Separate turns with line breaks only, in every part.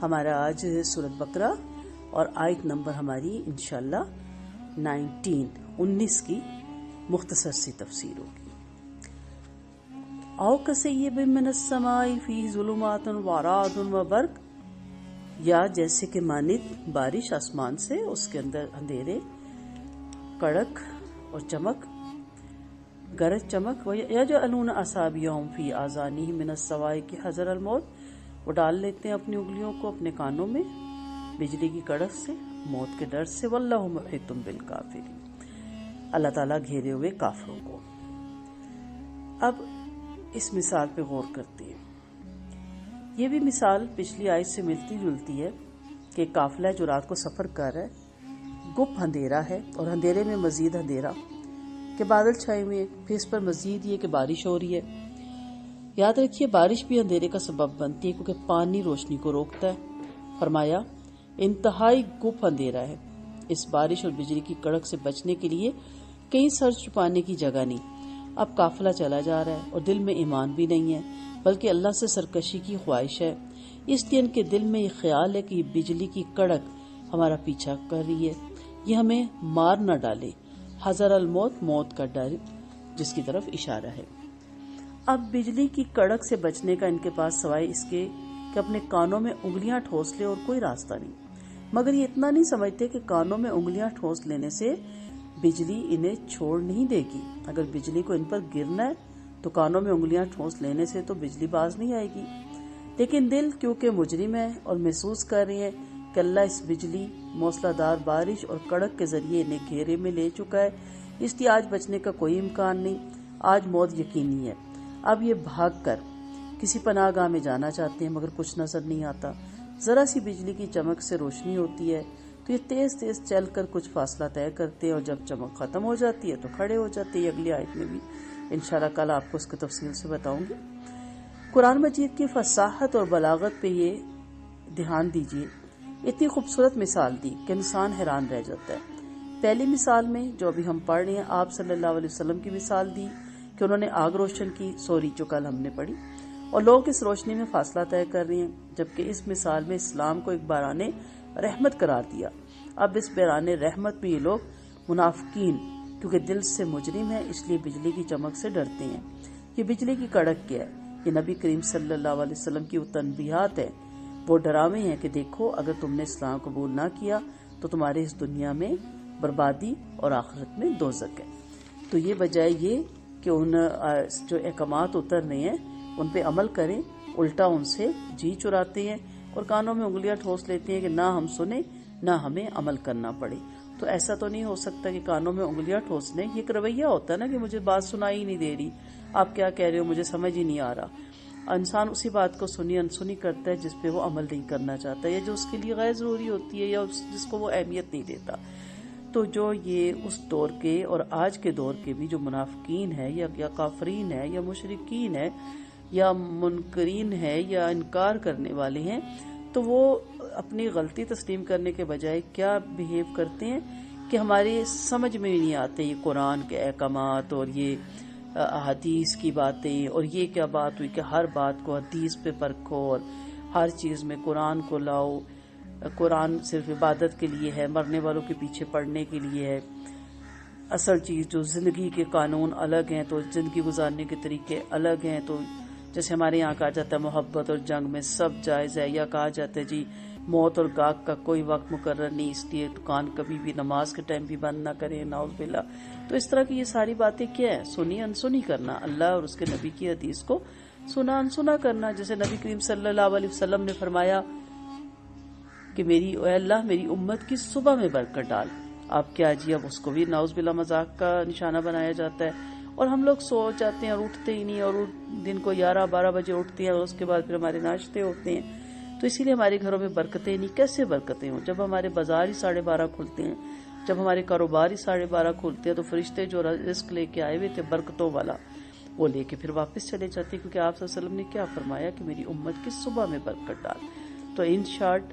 ہمارا آج سورۃ بقرہ اور آیت نمبر ہماری انشاءاللہ 19 کی مختصر سی تفسیر ہوگی۔ او کصیب من السماء فیہ ظلمات ورعد وبرق، یا جیسے کہ مانند بارش آسمان سے، اس کے اندر اندھیرے، کڑک اور چمک، گرج چمک۔ وَيَجْعَلُونَ أَصَابِعَهُمْ فِي آذَانِهِمْ مِنَ الصَّوَاعِقِ حَذَرَ الْمَوْتِ، وہ ڈال لیتے ہیں اپنی انگلیوں کو اپنے کانوں میں بجلی کی کڑک سے، موت کے ڈر سے۔ وَاللَّهُ مُحِيطٌ بِالْكَافِرِينَ، اللہ تعالیٰ گھیرے ہوئے کافروں کو۔ اب اس مثال پہ غور کرتے ہیں۔ یہ بھی مثال پچھلی آیت سے ملتی جلتی ہے کہ قافلہ جو رات کو سفر کر رہا ہے، گپ اندھیرا ہے اور اندھیرے میں مزید اندھیرا کہ بادل چھائے ہوئے، پھر اس پر مزید یہ کہ بارش ہو رہی ہے۔ یاد رکھیے بارش بھی اندھیرے کا سبب بنتی ہے کیونکہ پانی روشنی کو روکتا ہے۔ فرمایا انتہائی گپ اندھیرا ہے، اس بارش اور بجلی کی کڑک سے بچنے کے لیے کہیں سر چھپانے کی جگہ نہیں۔ اب قافلہ چلا جا رہا ہے اور دل میں ایمان بھی نہیں ہے، بلکہ اللہ سے سرکشی کی خواہش ہے۔ اس لیے ان کے دل میں یہ خیال ہے کہ یہ بجلی کی کڑک ہمارا پیچھا کر رہی ہے، یہ ہمیں مار نہ ڈالے۔ حذر الموت، موت کا ڈر جس کی طرف اشارہ ہے۔ اب بجلی کی کڑک سے بچنے کا ان کے پاس سوائے اس کے کہ اپنے کانوں میں انگلیاں ٹھوس لے اور کوئی راستہ نہیں، مگر یہ اتنا نہیں سمجھتے کہ کانوں میں انگلیاں ٹھوس لینے سے بجلی انہیں چھوڑ نہیں دے گی۔ اگر بجلی کو ان پر گرنا ہے تو کانوں میں انگلیاں ٹھوس لینے سے تو بجلی باز نہیں آئے گی، لیکن دل کیونکہ مجرم ہے اور محسوس کر رہے ہیں کہ اللہ اس بجلی، موسلا دار بارش اور کڑک کے ذریعے انہیں گھیرے میں لے چکا ہے، اس لیے آج بچنے کا کوئی امکان نہیں، آج موت یقینی ہے۔ اب یہ بھاگ کر کسی پناہ گاہ میں جانا چاہتے ہیں مگر کچھ نظر نہیں آتا۔ ذرا سی بجلی کی چمک سے روشنی ہوتی ہے تو یہ تیز تیز چل کر کچھ فاصلہ طے کرتے ہیں، اور جب چمک ختم ہو جاتی ہے تو کھڑے ہو جاتے ہیں۔ یہ اگلی آیت میں بھی انشاءاللہ کل آپ کو اس کی تفصیل سے بتاؤں گی۔ قرآن مجید کی فصاحت اور بلاغت پہ یہ دھیان دیجیے، اتنی خوبصورت مثال دی کہ انسان حیران رہ جاتا ہے۔ پہلی مثال میں جو ابھی ہم پڑھ رہے ہیں، آپ صلی اللہ علیہ وسلم کی مثال دی کہ انہوں نے آگ روشن کی، سوری جو کل ہم نے پڑھی، اور لوگ اس روشنی میں فاصلہ طے کر رہے ہیں، جبکہ اس مثال میں اسلام کو ایک باران رحمت قرار دیا۔ اب اس باران رحمت میں یہ لوگ منافقین کیونکہ دل سے مجرم ہے اس لیے بجلی کی چمک سے ڈرتے ہیں۔ یہ بجلی کی کڑک کیا ہے؟ یہ نبی کریم صلی اللہ علیہ وسلم کی وہ تنبیہات ہے، وہ ڈراوے ہیں کہ دیکھو اگر تم نے اسلام قبول نہ کیا تو تمہارے اس دنیا میں بربادی اور آخرت میں دوزخ ہے۔ تو یہ بجائے یہ کہ ان جو احکامات اتر رہے ہیں ان پہ عمل کریں، الٹا ان سے جی چراتے ہیں اور کانوں میں انگلیاں ٹھوس لیتے ہیں کہ نہ ہم سنیں نہ ہمیں عمل کرنا پڑے۔ تو ایسا تو نہیں ہو سکتا کہ کانوں میں انگلیاں ٹھوس لیں، یہ ایک رویہ ہوتا ہے نا کہ مجھے بات سنائی نہیں دے رہی، آپ کیا کہہ رہے ہو مجھے سمجھ ہی نہیں آ رہا۔ انسان اسی بات کو سنی انسنی کرتا ہے جس پہ وہ عمل نہیں کرنا چاہتا یا جو اس کے لیے غیر ضروری ہوتی ہے یا جس کو وہ اہمیت نہیں دیتا۔ تو جو یہ اس دور کے اور آج کے دور کے بھی جو منافقین ہے یا کافرین ہے یا مشرکین ہے یا منکرین ہے یا انکار کرنے والے ہیں، تو وہ اپنی غلطی تسلیم کرنے کے بجائے کیا بہیو کرتے ہیں کہ ہماری سمجھ میں نہیں آتے یہ قرآن کے احکامات اور یہ حدیث کی باتیں، اور یہ کیا بات ہوئی کہ ہر بات کو حدیث پہ پرکھو اور ہر چیز میں قرآن کو لاؤ، قرآن صرف عبادت کے لیے ہے، مرنے والوں کے پیچھے پڑھنے کے لیے ہے، اصل چیز جو زندگی کے قانون الگ ہیں تو زندگی گزارنے کے طریقے الگ ہیں۔ تو جیسے ہمارے یہاں کہا جاتا ہے محبت اور جنگ میں سب جائز ہے، یا کہا جاتا ہے جی موت اور گاہک کا کوئی وقت مقرر نہیں، اس لیے دکان کبھی بھی نماز کے ٹائم بھی بند نہ کریں، نعوذ باللہ۔ تو اس طرح کی یہ ساری باتیں کیا ہیں؟ سنی انسنی کرنا، اللہ اور اس کے نبی کی حدیث کو سنا انسنا کرنا۔ جیسے نبی کریم صلی اللہ علیہ وسلم نے فرمایا کہ اے اللہ میری امت کی صبح میں برکت ڈال، اب کیا جی اب اس کو بھی نعوذ باللہ مذاق کا نشانہ بنایا جاتا ہے، اور ہم لوگ سو جاتے ہیں اور اٹھتے ہی نہیں، اور دن کو 11-12 بجے اٹھتے ہیں اور اس کے بعد پھر ہمارے ناشتے ہوتے ہیں۔ تو اسی لیے ہمارے گھروں میں برکتیں نہیں۔ کیسے برکتیں ہوں جب ہمارے بازار ہی 12:30 کھلتے ہیں، جب ہمارے کاروبار ہی 12:30 کھلتے ہیں، تو فرشتے جو رزق لے کے آئے ہوئے تھے برکتوں والا وہ لے کے پھر واپس چلے جاتے ہیں، کیونکہ آپ صلی اللہ علیہ وسلم نے کیا فرمایا کہ میری امت کی صبح میں برکت ڈال۔ تو ان شارٹ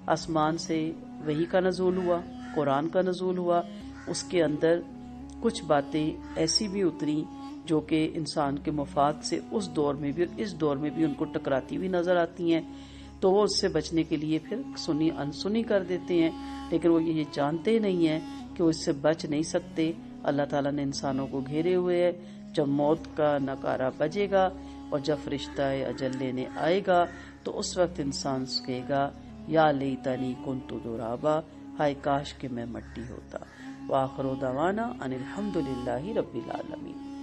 آسمان سے وحی کا نزول ہوا، قرآن کا نزول ہوا، اس کے اندر کچھ باتیں ایسی بھی اتری جو کہ انسان کے مفاد سے اس دور میں بھی اور اس دور میں بھی ان کو ٹکراتی ہوئی نظر آتی ہیں۔ تو وہ اس سے بچنے کے لیے پھر سنی انسنی کر دیتے ہیں، لیکن وہ یہ جانتے نہیں ہیں کہ وہ اس سے بچ نہیں سکتے۔ اللہ تعالیٰ نے انسانوں کو گھیرے ہوئے ہے۔ جب موت کا نکارہ بجے گا اور جب فرشتہ اجل لینے آئے گا تو اس وقت انسان کہے گا یا لیتنی کنت ترابا، ہائے کاش کہ میں مٹی ہوتا۔ وآخر دعوانا ان الحمد للہ رب العالمین۔